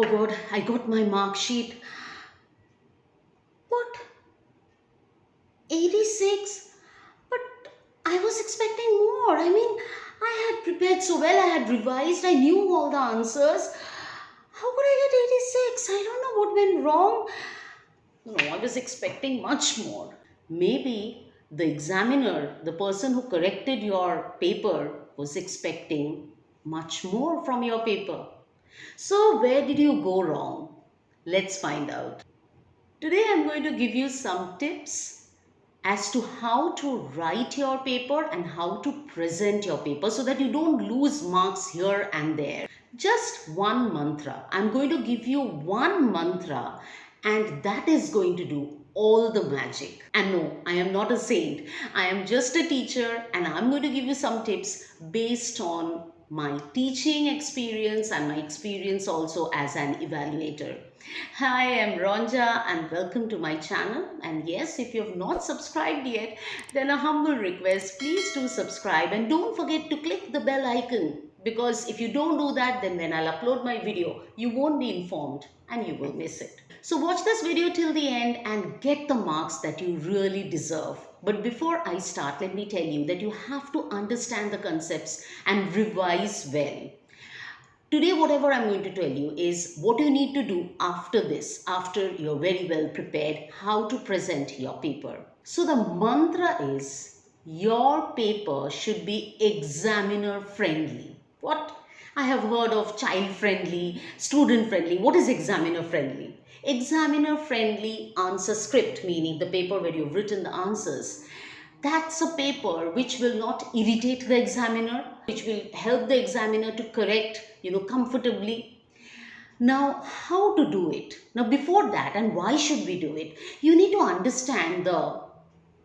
Oh God, I got my mark sheet. What? 86? But I was expecting more. I mean, I had prepared so well, I had revised, I knew all the answers. How could I get 86? I don't know what went wrong. No, I was expecting much more. Maybe the examiner, the person who corrected your paper, was expecting much more from your paper. So, where did you go wrong? Let's find out. Today, I'm going to give you some tips as to how to write your paper and how to present your paper so that you don't lose marks here and there. Just one mantra. I'm going to give you one mantra, and that is going to do all the magic. And no, I am not a saint. I am just a teacher, and I'm going to give you some tips based on my teaching experience and my experience also as an evaluator. Hi, I'm Ranja and welcome to my channel. And yes, if you have not subscribed yet, then a humble request, please do subscribe and don't forget to click the bell icon, because if you don't do that, then when I'll upload my video, you won't be informed and you will miss it. So watch this video till the end and get the marks that you really deserve. But before I start, let me tell you that you have to understand the concepts and revise well. Today, whatever I'm going to tell you is what you need to do after this, after you're very well prepared, how to present your paper. So the mantra is your paper should be examiner friendly. What? I have heard of child friendly, student friendly. What is examiner friendly? Examiner friendly answer script, meaning the paper where you've written the answers. That's a paper which will not irritate the examiner, which will help the examiner to correct, comfortably. Now, how to do it? Now, before that, and why should we do it? You need to understand the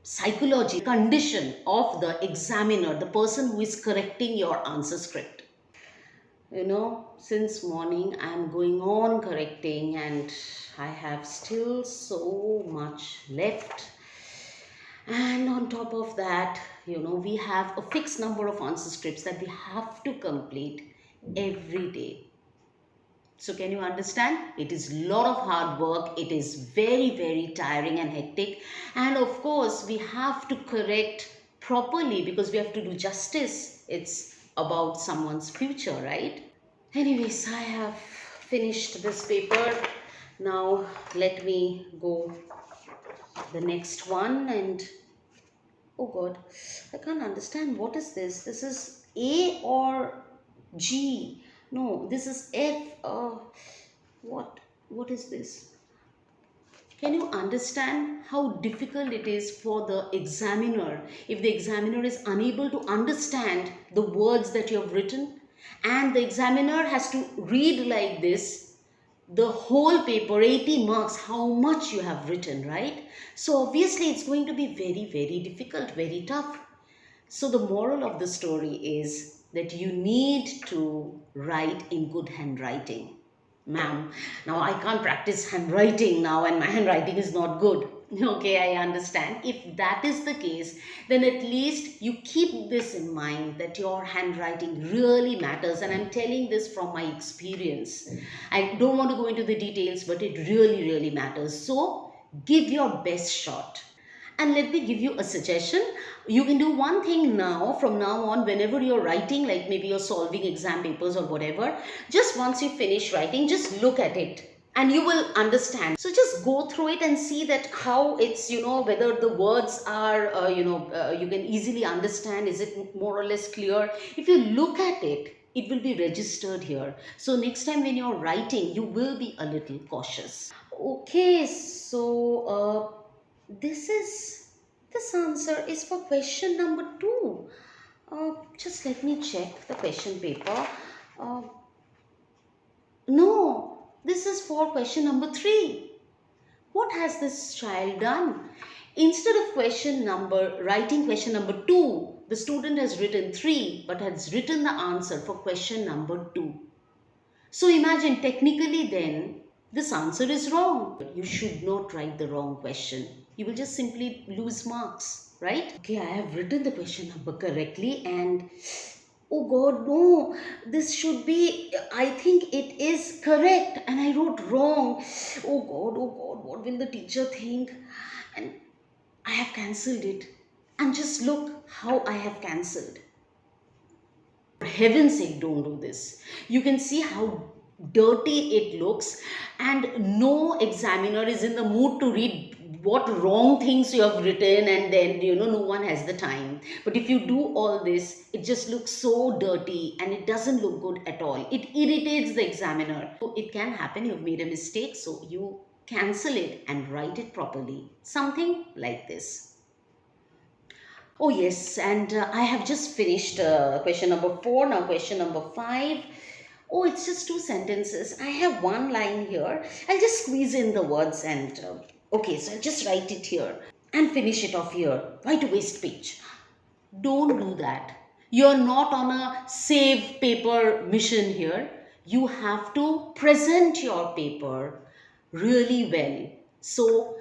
psychology, condition of the examiner, the person who is correcting your answer script. Since morning, I'm going on correcting, and I have still so much left. And on top of that, we have a fixed number of answer scripts that we have to complete every day. So can you understand? It is a lot of hard work. It is very, very tiring and hectic. And of course, we have to correct properly because we have to do justice. It's about someone's future, right? Anyways, I have finished this paper. Now let me go the next one. And oh God, I can't understand. What is this? This is A or G? No, this is F. What? What is this? Can you understand how difficult it is for the examiner if the examiner is unable to understand the words that you have written, and the examiner has to read like this the whole paper, 80 marks, how much you have written, right? So obviously it's going to be very, very difficult, very tough. So the moral of the story is that you need to write in good handwriting. Ma'am, now I can't practice handwriting now and my handwriting is not good. Okay, I understand. If that is the case, then at least you keep this in mind that your handwriting really matters. And I'm telling this from my experience. I don't want to go into the details, but it really, really matters. So give your best shot. And let me give you a suggestion. You can do one thing now, from now on, whenever you're writing, like maybe you're solving exam papers or whatever, just once you finish writing, just look at it and you will understand. So just go through it and see that how it's, whether the words are, you can easily understand. Is it more or less clear? If you look at it, it will be registered here. So next time when you're writing, you will be a little cautious. Okay, so this answer is for question number 2. Just let me check the question paper. Uh, no, this is for question number 3. What has this child done? Instead of writing question number 2, the student has written 3 but has written the answer for question number 2. So imagine, technically then, this answer is wrong. You should not write the wrong question. You will just simply lose marks, right? Okay, I have written the question number correctly, and Oh God, no, this should be, I think it is correct and I wrote wrong. Oh God, what will the teacher think? And I have cancelled it. And just look how I have cancelled. For heaven's sake, don't do this. You can see how dirty it looks, and no examiner is in the mood to read what wrong things you have written, and then no one has the time. But if you do all this, it just looks so dirty and it doesn't look good at all. It irritates the examiner. So it can happen you've made a mistake, so you cancel it and write it properly. Something like this. Oh, yes, and I have just finished question number 4. Now, question number 5. Oh, it's just 2 sentences. I have one line here. I'll just squeeze in the words and okay, so I'll just write it here and finish it off here. Why to waste page? Don't do that. You're not on a save paper mission here. You have to present your paper really well. So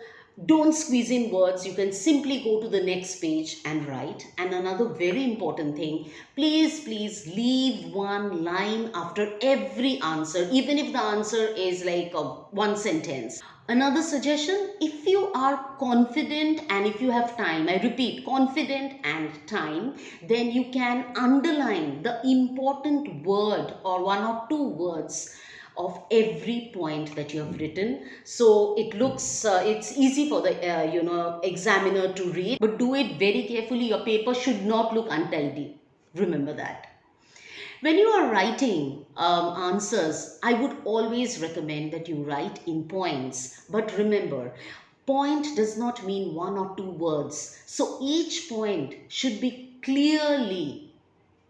don't squeeze in words. You can simply go to the next page and write. And another very important thing, please leave one line after every answer, even if the answer is like one sentence. Another suggestion, if you are confident and if you have time, I repeat, confident and time, then you can underline the important word or one or two words of every point that you have written, so it looks it's easy for the examiner to read. But do it very carefully. Your paper should not look untidy, remember that. When you are writing answers, I would always recommend that you write in points. But remember, point does not mean one or two words. So each point should be clearly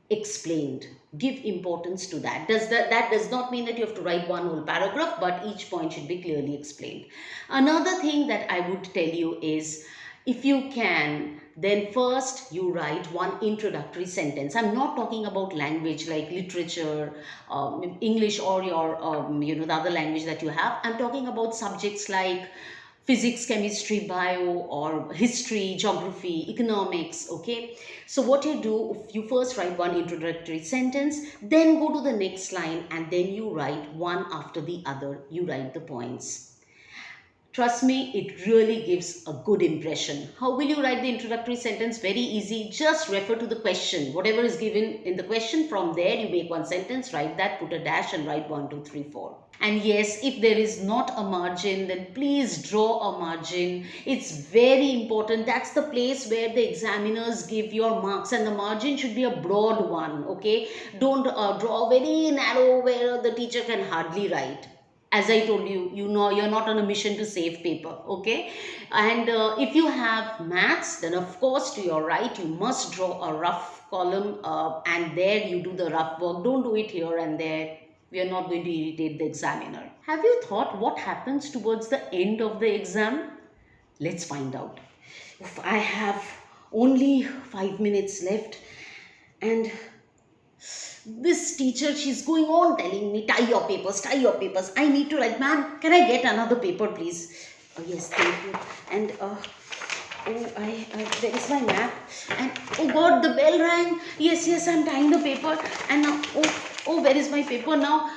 explained. Give importance to that. That does not mean that you have to write one whole paragraph, but each point should be clearly explained. Another thing that I would tell you is, if you can, then first you write one introductory sentence. I'm not talking about language like literature, English, or your the other language that you have. I'm talking about subjects like physics, chemistry, bio, or history, geography, economics. Okay, so what you do, you first write one introductory sentence, then go to the next line, and then you write one after the other. You write the points. Trust me, it really gives a good impression. How will you write the introductory sentence? Very easy. Just refer to the question. Whatever is given in the question, from there you make one sentence, write that, put a dash, and write 1, 2, 3, 4. And yes, if there is not a margin, then please draw a margin. It's very important. That's the place where the examiners give your marks, and the margin should be a broad one. Okay, don't draw very narrow where the teacher can hardly write. As I told you, you're not on a mission to save paper. Okay, and if you have maths, then of course to your right you must draw a rough column, and there you do the rough work. Don't do it here and there. We are not going to irritate the examiner. Have you thought what happens towards the end of the exam? Let's find out. If I have only 5 minutes left, and this teacher, she's going on telling me, tie your papers, tie your papers. I need to write. Ma'am, can I get another paper, please? Oh, yes, thank you. And there is my map. And oh God, the bell rang. Yes, I'm tying the paper. And now, where is my paper now?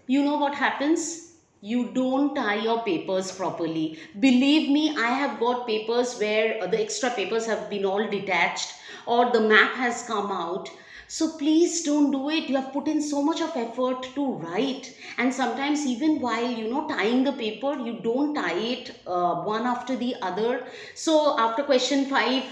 You know what happens? You don't tie your papers properly. Believe me, I have got papers where the extra papers have been all detached, or the map has come out. So please don't do it. You have put in so much of effort to write, and sometimes even while tying the paper, you don't tie it one after the other. So after question 5,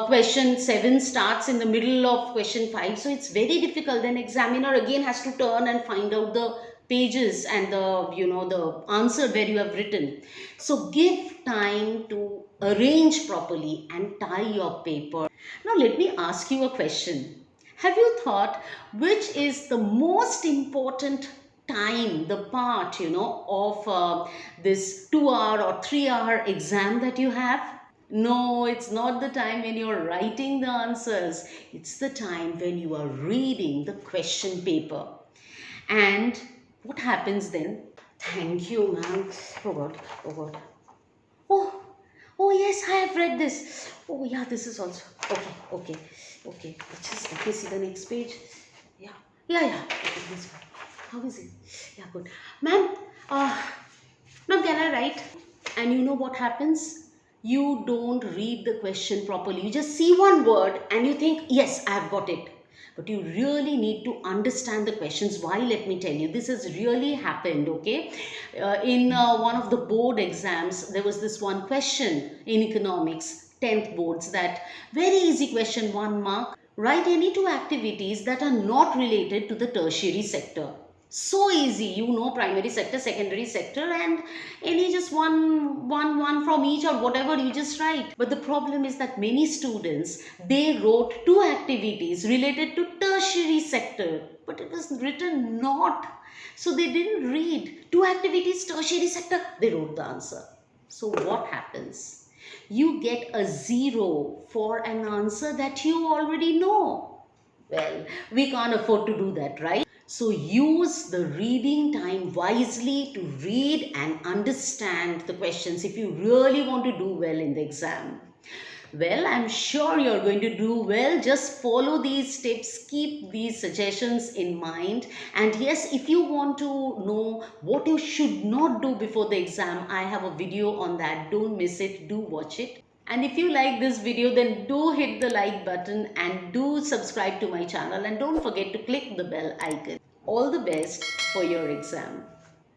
question 7 starts in the middle of question 5, so it's very difficult. Then examiner again has to turn and find out the pages and the answer where you have written. So give time to arrange properly and tie your paper. Now let me ask you a question. Have you thought which is the most important time, the part, of this 2 hour or 3 hour exam that you have? No, it's not the time when you're writing the answers. It's the time when you are reading the question paper. And what happens then? Thank you, ma'am. Oh God, oh God. Oh, oh yes, I have read this. Oh yeah, this is also okay. Just let me see the next page. Yeah, yeah. This one. How is it? Yeah, good. Ma'am, uh, ma'am, can I write? And you know what happens? You don't read the question properly. You just see one word and you think, yes, I've got it. But you really need to understand the questions. Why? Let me tell you. This has really happened, okay? In one of the board exams, there was this one question in economics, 10th boards, that very easy question, 1 mark. Write any two activities that are not related to the tertiary sector. So easy, you know, primary sector, secondary sector, and any just one from each or whatever you just write. But the problem is that many students, they wrote two activities related to tertiary sector, but it was written not. So they didn't read two activities tertiary sector, they wrote the answer. So what happens? You get a zero for an answer that you already know. Well, we can't afford to do that, right? So use the reading time wisely to read and understand the questions if you really want to do well in the exam. Well, I'm sure you're going to do well. Just follow these tips, keep these suggestions in mind. And yes, if you want to know what you should not do before the exam, I have a video on that. Don't miss it, do watch it. And if you like this video, then do hit the like button and do subscribe to my channel, and don't forget to click the bell icon. All the best for your exam.